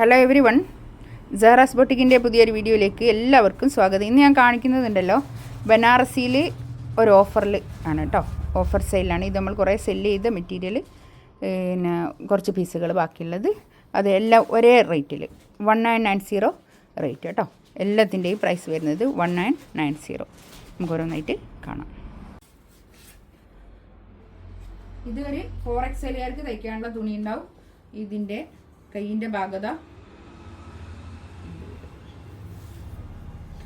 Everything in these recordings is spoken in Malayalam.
ഹലോ എവരി വൺ, സഹറാസ് ബൊട്ടിക്കിൻ്റെ പുതിയൊരു വീഡിയോയിലേക്ക് എല്ലാവർക്കും സ്വാഗതം. ഇന്ന് ഞാൻ കാണിക്കുന്നതുണ്ടല്ലോ, ബനാറസിയിൽ ഒരു ഓഫറിൽ ആണ് കേട്ടോ. ഓഫർ സെയിലാണ്. ഇത് നമ്മൾ കുറേ സെല്ല് ചെയ്ത മെറ്റീരിയൽ, പിന്നെ കുറച്ച് പീസുകൾ ബാക്കിയുള്ളത്, അത് എല്ലാം ഒരേ റേറ്റിൽ 1990 റേറ്റ് കേട്ടോ. എല്ലാത്തിൻ്റെയും പ്രൈസ് വരുന്നത് 1990. നമുക്ക് ഓരോന്നായിട്ട് കാണാം. ഇതൊരു 4XLകാർക്ക് തയ്ക്കാനുള്ള തുണി ഉണ്ടാവും. ഇതിൻ്റെ കൈയിൻ്റെ ഭാഗത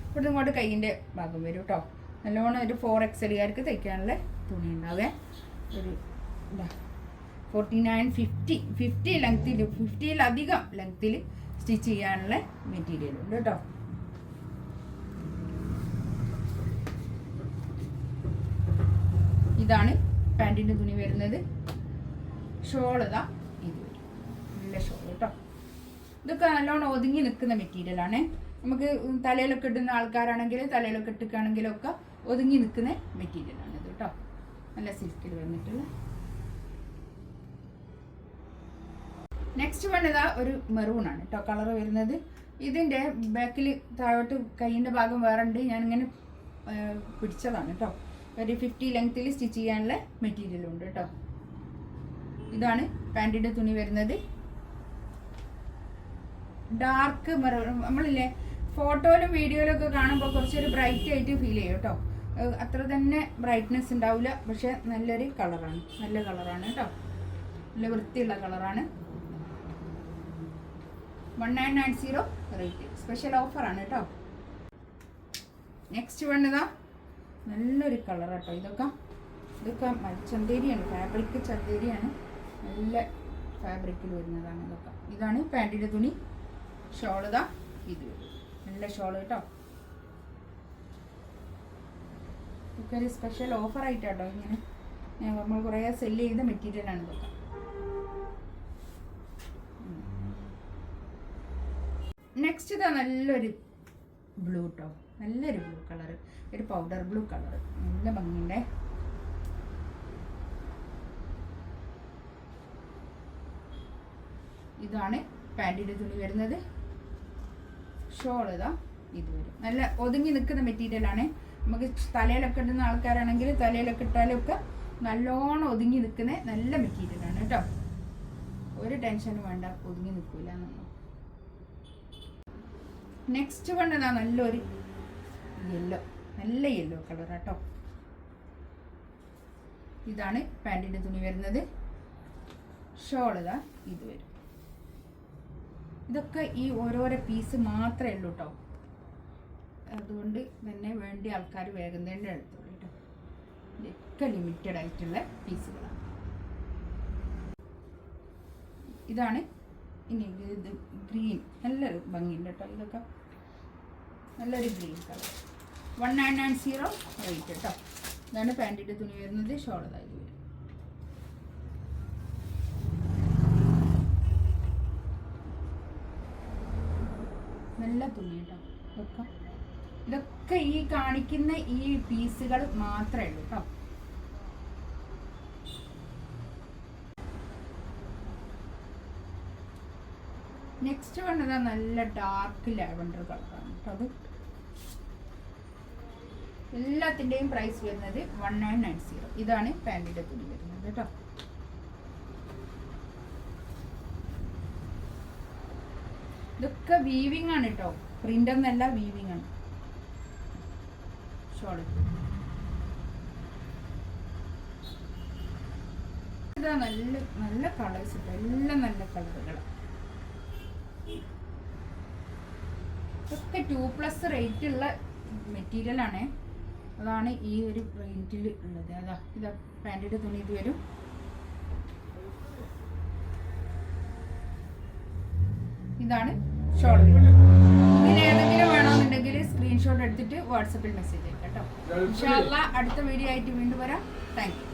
ഇവിടെ ഇങ്ങോട്ട് കൈയിൻ്റെ ഭാഗം വരും കേട്ടോ. നല്ലോണം ഒരു 4XLകാർക്ക് തയ്ക്കാനുള്ള തുണി ഉണ്ടാവേ. ഒരു 49-50 ലെങ്ത്തിൽ, 50-ലധികം ലെങ്ത്തിൽ സ്റ്റിച്ച് ചെയ്യാനുള്ള മെറ്റീരിയൽ ഉണ്ട് കേട്ടോ. ഇതാണ് പാൻറ്റിൻ്റെ തുണി വരുന്നത്. ഷോളിതാ ഇത് വരും, നല്ല ഷോൾ കേട്ടോ. ഇതൊക്കെ നല്ലോണം ഒതുങ്ങി നിൽക്കുന്ന മെറ്റീരിയലാണ്. നമുക്ക് തലയിലൊക്കെ ഇടുന്ന ആൾക്കാരാണെങ്കിൽ, തലയിലൊക്കെ ഇട്ടിക്കുകയാണെങ്കിലൊക്കെ ഒതുങ്ങി നിൽക്കുന്ന മെറ്റീരിയലാണ് ഇത് കേട്ടോ. നല്ല സിൽക്കിൽ വന്നിട്ടുള്ള. നെക്സ്റ്റ് വന്നതാ ഒരു മെറൂണാണ് കേട്ടോ കളർ വരുന്നത്. ഇതിൻ്റെ ബാക്കിൽ താഴോട്ട് കൈയിൻ്റെ ഭാഗം വേറെ ഉണ്ട്. ഞാനിങ്ങനെ പിടിച്ചതാണ് കേട്ടോ. ഒരു 50 ലെങ്ത്തിൽ സ്റ്റിച്ച് ചെയ്യാനുള്ള മെറ്റീരിയൽ ഉണ്ട് കേട്ടോ. ഇതാണ് പാൻറ്റിൻ്റെ തുണി വരുന്നത്. Dark maroon. നമ്മളില്ലേ ഫോട്ടോയിലും വീഡിയോയിലും ഒക്കെ കാണുമ്പോൾ കുറച്ചൊരു ബ്രൈറ്റ് ആയിട്ട് ഫീൽ ചെയ്യും കേട്ടോ. അത്ര തന്നെ ബ്രൈറ്റ്നെസ് ഉണ്ടാവില്ല, പക്ഷെ നല്ലൊരു കളറാണ്, നല്ല കളറാണ് കേട്ടോ. നല്ല വൃത്തിയുള്ള കളറാണ്. 1990 റേറ്റ്. സ്പെഷ്യൽ ഓഫറാണ് കേട്ടോ. നെക്സ്റ്റ് വേണ്ടതാ നല്ലൊരു കളറാട്ടോ. ഇതൊക്കെ ചന്തേരിയാണ്, ഫാബ്രിക് ചന്തേരിയാണ്. നല്ല ഫാബ്രിക്കിൽ വരുന്നതാണ് ഇതൊക്കെ. ഇതാണ് പാൻറ്റിൻ്റെ തുണി. ഷോൾ ഇതാ ഇത് വരും, നല്ല ഷോൾ കേട്ടോ. ഇതൊക്കെ ഒരു സ്പെഷ്യൽ ഓഫറായിട്ടാട്ടോ. ഇങ്ങനെ നമ്മൾ കുറേ സെല്ല് ചെയ്ത മെറ്റീരിയലാണ് ഇതൊക്കെ. നെക്സ്റ്റ് ഇതാ നല്ലൊരു ബ്ലൂ കേട്ടോ. നല്ലൊരു ബ്ലൂ കളർ, ഒരു പൗഡർ ബ്ലൂ കളർ, നല്ല ഭംഗിയുണ്ടേ. ഇതാണ് പാൻറ്റിൻ്റെ തുണി വരുന്നത്. ഷോൾ ഇതാ ഇത് വരും. നല്ല ഒതുങ്ങി നിൽക്കുന്ന മെറ്റീരിയലാണ്. നമുക്ക് തലയിലൊക്കെ ഇടുന്ന ആൾക്കാരാണെങ്കിൽ തലയിലൊക്കെ ഇട്ടാലൊക്കെ നല്ലോണം ഒതുങ്ങി നിൽക്കുന്ന നല്ല മെറ്റീരിയലാണ് കേട്ടോ. ഒരു ടെൻഷനും വേണ്ട, ഒതുങ്ങി നിൽക്കില്ല എന്നൊന്നും. നെക്സ്റ്റ് വന്നതാ നല്ലൊരു യെല്ലോ, നല്ല യെല്ലോ കളർ കേട്ടോ. ഇതാണ് പാൻറ്റിൻ്റെ തുണി വരുന്നത്. ഷോൾ ഇതാ ഇത് വരും. ഇതൊക്കെ ഈ ഓരോരോ പീസ് മാത്രമേ ഉള്ളൂ കേട്ടോ. അതുകൊണ്ട് തന്നെ വേണ്ടി ആൾക്കാർ വേഗം തന്നെ എടുത്തോളൂ കേട്ടോ. ഇതൊക്കെ ലിമിറ്റഡ് ആയിട്ടുള്ള പീസുകളാണ്. ഇതാണ് ഇനി ഇത് ഗ്രീൻ, നല്ലൊരു ഭംഗിയുണ്ട് കേട്ടോ. ഇതൊക്കെ നല്ലൊരു ഗ്രീൻ കളർ. 1990 റേറ്റ് കേട്ടോ. ഇതാണ് പാൻറ്റിൻ്റെ തുണി വരുന്നത്. ഷോൾ ഇതായത് വരും. നല്ല തുണി കേട്ടോ. ഇതൊക്കെ ഈ കാണിക്കുന്ന ഈ പീസുകൾ മാത്രമേ ഉള്ളൂ കേട്ടോ. നെക്സ്റ്റ് വന്നതാ നല്ല ഡാർക്ക് ലാവൻഡർ കളറാണ് കേട്ടോ. അത് എല്ലാത്തിൻ്റെയും പ്രൈസ് വരുന്നത് 1990. ഇതാണ് പാൻറ്റിൻ്റെ തുണി വരുന്നത് കേട്ടോ. ഇതൊക്കെ വീവിങ് ആണ് കേട്ടോ, പ്രിന്റ് ഒന്നല്ല, വീവിങ് ആണ്. ഷോള് ഇതാ നല്ല നല്ല കളേഴ്സ് കേട്ടോ. എല്ലാം നല്ല കളറുകൾ. ഇതൊക്കെ 2+ റേറ്റ് ഉള്ള മെറ്റീരിയൽ ആണ്. അതാണ് ഈ ഒരു റേറ്റിൽ ഉള്ളത്. അതാ ഇതാ പാൻറ്റിൻ്റെ തുണി ഇത് വരും. ഇതാണ് ഷോൾ. ഇതിലേതെങ്കിലും വേണമെന്നുണ്ടെങ്കിൽ സ്ക്രീൻഷോട്ട് എടുത്തിട്ട് വാട്സപ്പിൽ മെസ്സേജ് അയക്കാം കേട്ടോ. ഇൻഷാ അല്ലാഹ് അടുത്ത വീഡിയോ ആയിട്ട് വീണ്ടും വരാം. Thank you.